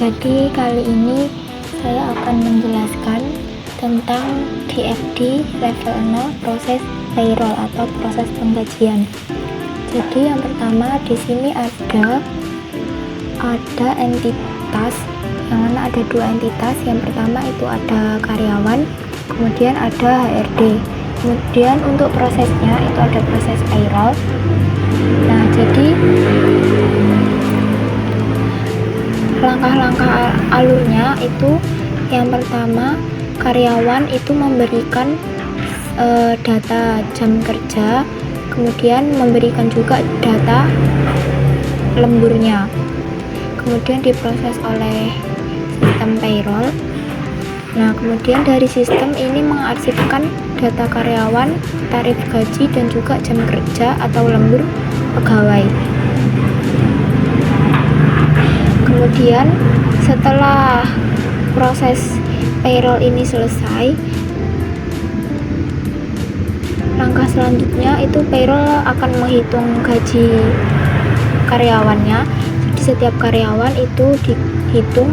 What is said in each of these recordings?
Jadi kali ini saya akan menjelaskan tentang DFD level 0 proses payroll atau proses penggajian. Jadi yang pertama di sini ada entitas, yang mana ada dua entitas. Yang pertama itu ada karyawan, kemudian ada HRD. Kemudian untuk prosesnya itu ada proses payroll. Nah, jadi langkah-langkah alurnya itu yang pertama, karyawan itu memberikan data jam kerja, kemudian memberikan juga data lemburnya, kemudian diproses oleh sistem payroll. Nah, kemudian dari sistem ini mengarsipkan data karyawan, tarif gaji, dan juga jam kerja atau lembur pegawai. Kemudian setelah proses payroll ini selesai, langkah selanjutnya itu payroll akan menghitung gaji karyawannya. Jadi setiap karyawan itu dihitung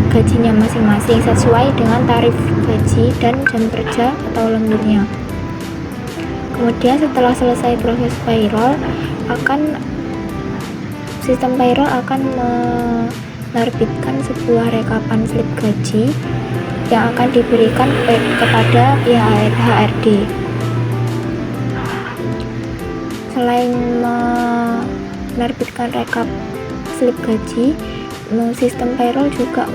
gajinya masing-masing sesuai dengan tarif gaji dan jam kerja atau lemburnya. Kemudian setelah selesai proses payroll, sistem payroll akan menerbitkan sebuah rekapan slip gaji yang akan diberikan kepada pihak HRD. Selain menerbitkan rekap slip gaji, sistem payroll juga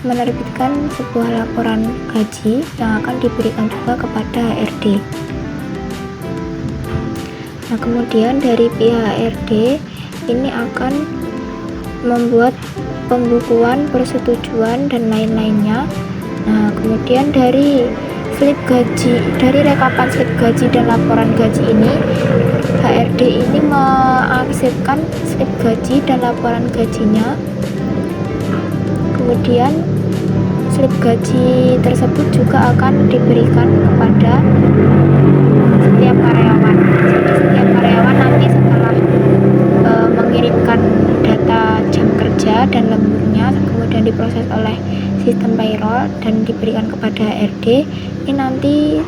menerbitkan sebuah laporan gaji yang akan diberikan juga kepada HRD. Nah, kemudian dari pihak HRD ini akan membuat pembukuan, persetujuan, dan lain-lainnya. Nah, kemudian dari rekapan slip gaji dan laporan gaji ini, HRD ini mengarsipkan slip gaji dan laporan gajinya. Kemudian slip gaji tersebut juga akan diberikan kepada setiap karyawan. Jadi setiap karyawan nanti setelah mengirimkan data jam kerja dan lemburnya, kemudian diproses oleh sistem payroll dan diberikan kepada HRD, ini nanti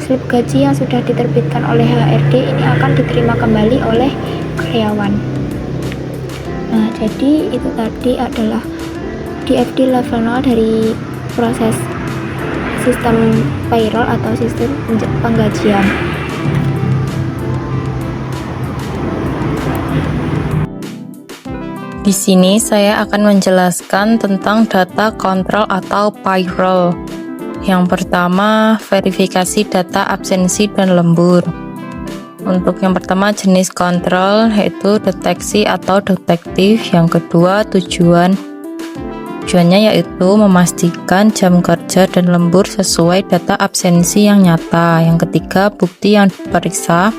slip gaji yang sudah diterbitkan oleh HRD ini akan diterima kembali oleh karyawan. Nah, jadi itu tadi adalah DFD level 0 dari proses sistem payroll atau sistem penggajian. Di sini saya akan menjelaskan tentang data kontrol atau payroll. Yang pertama, verifikasi data absensi dan lembur. Untuk yang pertama, jenis kontrol yaitu deteksi atau detektif. Yang kedua, tujuannya yaitu memastikan jam kerja dan lembur sesuai data absensi yang nyata. Yang ketiga, bukti yang diperiksa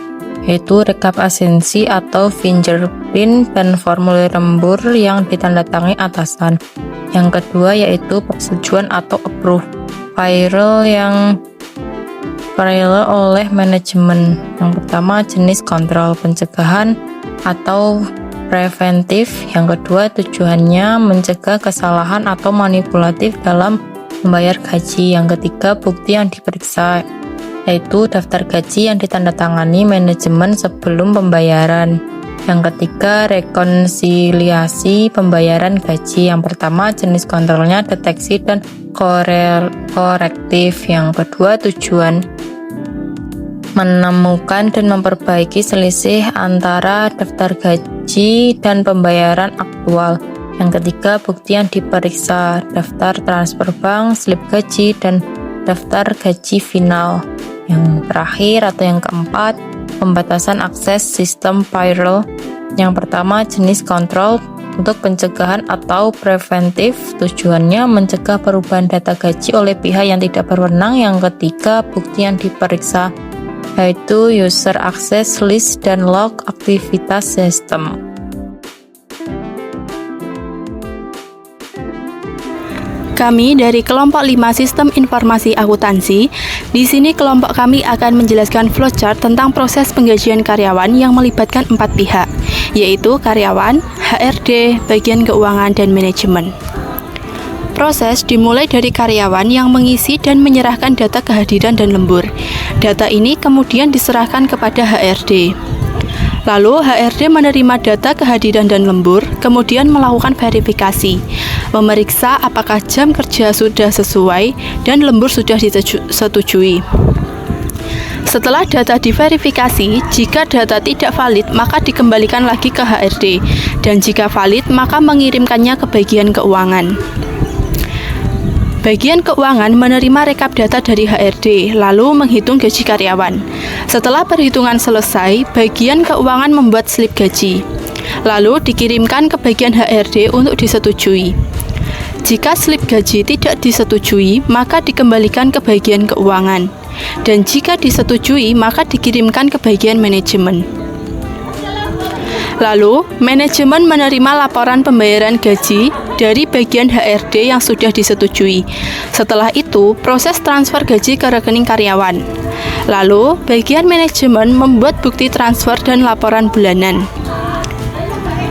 yaitu rekap absensi atau fingerprint dan formulir lembur yang ditandatangani atasan. Yang kedua yaitu persetujuan atau approve payroll oleh manajemen. Yang pertama, jenis kontrol pencegahan atau preventif. Yang kedua, tujuannya mencegah kesalahan atau manipulatif dalam membayar gaji. Yang ketiga, bukti yang diperiksa yaitu daftar gaji yang ditandatangani manajemen sebelum pembayaran. Yang ketiga, rekonsiliasi pembayaran gaji. Yang pertama, jenis kontrolnya deteksi dan korektif. Yang kedua, tujuan menemukan dan memperbaiki selisih antara daftar gaji dan pembayaran aktual. Yang ketiga, bukti yang diperiksa, daftar transfer bank, slip gaji, dan daftar gaji final. Yang terakhir atau yang keempat, pembatasan akses sistem payroll. Yang pertama, jenis kontrol untuk pencegahan atau preventif. Tujuannya mencegah perubahan data gaji oleh pihak yang tidak berwenang. Yang ketiga, bukti yang diperiksa yaitu user access list dan log aktivitas sistem. Kami dari kelompok 5 Sistem Informasi Akuntansi. Di sini kelompok kami akan menjelaskan flowchart tentang proses penggajian karyawan yang melibatkan 4 pihak, yaitu karyawan, HRD, bagian keuangan, dan manajemen. Proses dimulai dari karyawan yang mengisi dan menyerahkan data kehadiran dan lembur. Data ini kemudian diserahkan kepada HRD. Lalu HRD menerima data kehadiran dan lembur, kemudian melakukan verifikasi, memeriksa apakah jam kerja sudah sesuai dan lembur sudah disetujui. Setelah data diverifikasi, jika data tidak valid maka dikembalikan lagi ke HRD, dan jika valid maka mengirimkannya ke bagian keuangan. Bagian keuangan menerima rekap data dari HRD, lalu menghitung gaji karyawan. Setelah perhitungan selesai, bagian keuangan membuat slip gaji, lalu dikirimkan ke bagian HRD untuk disetujui. Jika slip gaji tidak disetujui, maka dikembalikan ke bagian keuangan. Dan jika disetujui, maka dikirimkan ke bagian manajemen. Lalu, manajemen menerima laporan pembayaran gaji dari bagian HRD yang sudah disetujui. Setelah itu, proses transfer gaji ke rekening karyawan. Lalu, bagian manajemen membuat bukti transfer dan laporan bulanan.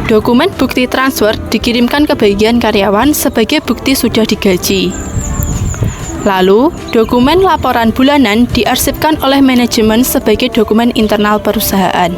Dokumen bukti transfer dikirimkan ke bagian karyawan sebagai bukti sudah digaji. Lalu, dokumen laporan bulanan diarsipkan oleh manajemen sebagai dokumen internal perusahaan.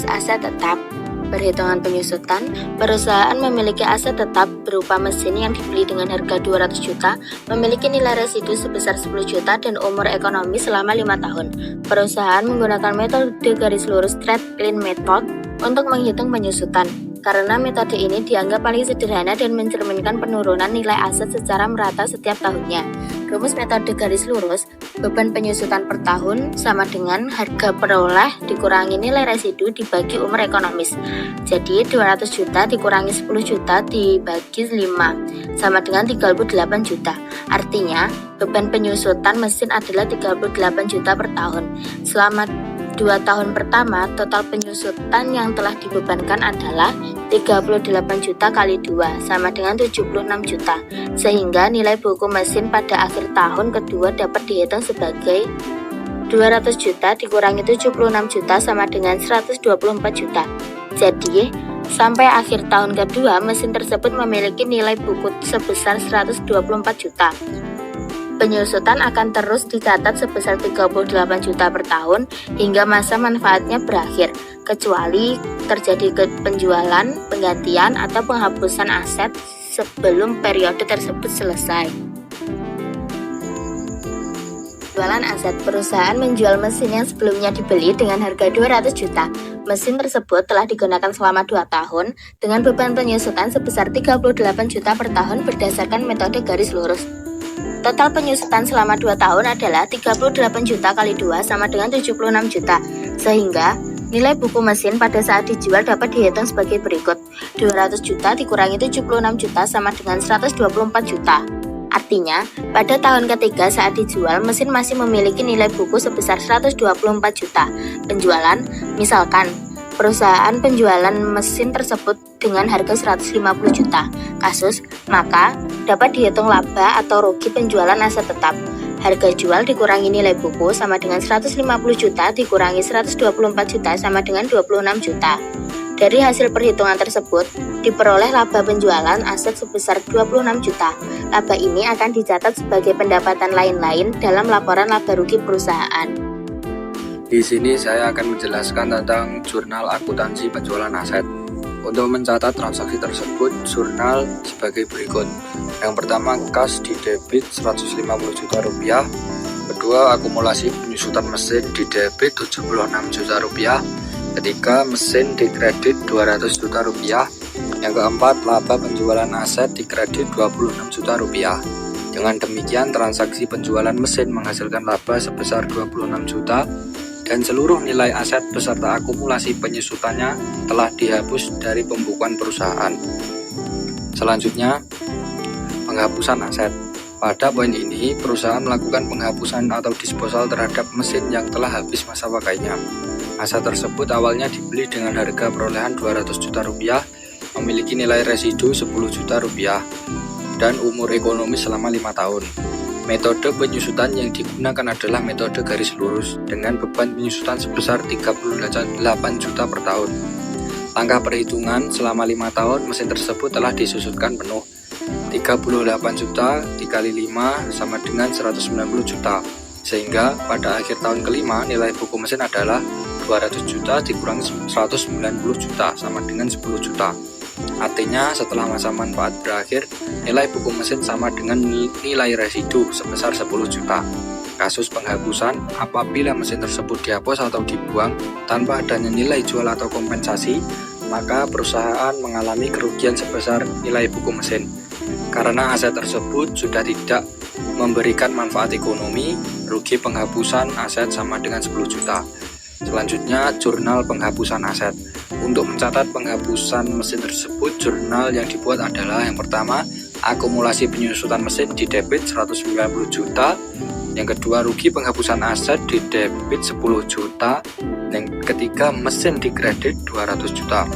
Aset tetap. Perhitungan penyusutan, perusahaan memiliki aset tetap berupa mesin yang dibeli dengan harga 200 juta, memiliki nilai residu sebesar 10 juta dan umur ekonomi selama 5 tahun. Perusahaan menggunakan metode garis lurus straight line method untuk menghitung penyusutan. Karena metode ini dianggap paling sederhana dan mencerminkan penurunan nilai aset secara merata setiap tahunnya. Rumus metode garis lurus, beban penyusutan per tahun sama dengan harga peroleh dikurangi nilai residu dibagi umur ekonomis. Jadi 200 juta dikurangi 10 juta dibagi 5 sama dengan 38 juta. Artinya beban penyusutan mesin adalah 38 juta per tahun. Selama 2 tahun pertama, total penyusutan yang telah dibebankan adalah 38 juta kali 2, sama dengan 76 juta. Sehingga nilai buku mesin pada akhir tahun kedua dapat dihitung sebagai 200 juta dikurangi 76 juta sama dengan 124 juta. Jadi, sampai akhir tahun kedua, mesin tersebut memiliki nilai buku sebesar 124 juta. Penyusutan akan terus dicatat sebesar 38 juta per tahun hingga masa manfaatnya berakhir, kecuali terjadi penjualan, penggantian, atau penghapusan aset sebelum periode tersebut selesai. Jualan aset. Perusahaan menjual mesin yang sebelumnya dibeli dengan harga 200 juta. Mesin tersebut telah digunakan selama 2 tahun dengan beban penyusutan sebesar 38 juta per tahun berdasarkan metode garis lurus. Total penyusutan selama 2 tahun adalah 38 juta kali 2 sama dengan 76 juta. Sehingga nilai buku mesin pada saat dijual dapat dihitung sebagai berikut. 200 juta dikurangi 76 juta sama dengan 124 juta. Artinya, pada tahun ketiga saat dijual, mesin masih memiliki nilai buku sebesar 124 juta. Penjualan, misalkan perusahaan penjualan mesin tersebut dengan harga 150 juta kasus, maka dapat dihitung laba atau rugi penjualan aset tetap. Harga jual dikurangi nilai buku sama dengan 150 juta dikurangi 124 juta sama dengan 26 juta. Dari hasil perhitungan tersebut, diperoleh laba penjualan aset sebesar 26 juta. Laba ini akan dicatat sebagai pendapatan lain-lain dalam laporan laba rugi perusahaan. Di sini saya akan menjelaskan tentang jurnal akuntansi penjualan aset. Untuk mencatat transaksi tersebut, jurnal sebagai berikut. Yang pertama, kas di debit 150 juta rupiah. Kedua, akumulasi penyusutan mesin di debit 76 juta rupiah. Ketiga, mesin di kredit 200 juta rupiah. Yang keempat, laba penjualan aset di kredit 26 juta rupiah. Dengan demikian, transaksi penjualan mesin menghasilkan laba sebesar 26 juta dan seluruh nilai aset beserta akumulasi penyusutannya telah dihapus dari pembukuan perusahaan. Selanjutnya, penghapusan aset. Pada poin ini, perusahaan melakukan penghapusan atau disposal terhadap mesin yang telah habis masa pakainya. Aset tersebut awalnya dibeli dengan harga perolehan 200 juta rupiah, memiliki nilai residu 10 juta rupiah, dan umur ekonomis selama 5 tahun. Metode penyusutan yang digunakan adalah metode garis lurus, dengan beban penyusutan sebesar 38 juta per tahun. Langkah perhitungan, selama 5 tahun mesin tersebut telah disusutkan penuh. 38 juta dikali 5 sama dengan 190 juta. Sehingga pada akhir tahun kelima nilai buku mesin adalah 200 juta dikurangi 190 juta sama dengan 10 juta. Artinya setelah masa manfaat berakhir, nilai buku mesin sama dengan nilai residu sebesar 10 juta. Kasus penghapusan, apabila mesin tersebut dihapus atau dibuang tanpa adanya nilai jual atau kompensasi, maka perusahaan mengalami kerugian sebesar nilai buku mesin. Karena aset tersebut sudah tidak memberikan manfaat ekonomi, rugi penghapusan aset sama dengan 10 juta. Selanjutnya, jurnal penghapusan aset. Untuk mencatat penghapusan mesin tersebut, jurnal yang dibuat adalah yang pertama, akumulasi penyusutan mesin di debit 190 juta. Yang kedua, rugi penghapusan aset di debit 10 juta. Yang ketiga, mesin di kredit 200 juta.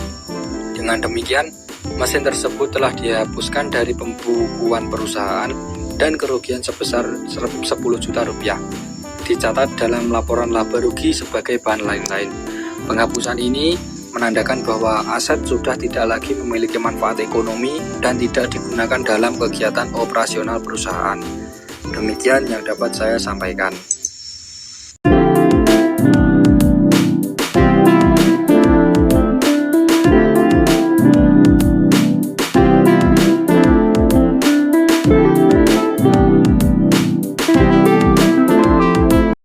Dengan demikian, mesin tersebut telah dihapuskan dari pembukuan perusahaan dan kerugian sebesar 10 juta rupiah. Dicatat dalam laporan laba rugi sebagai bahan lain-lain. Penghapusan ini menandakan bahwa aset sudah tidak lagi memiliki manfaat ekonomi dan tidak digunakan dalam kegiatan operasional perusahaan. Demikian yang dapat saya sampaikan.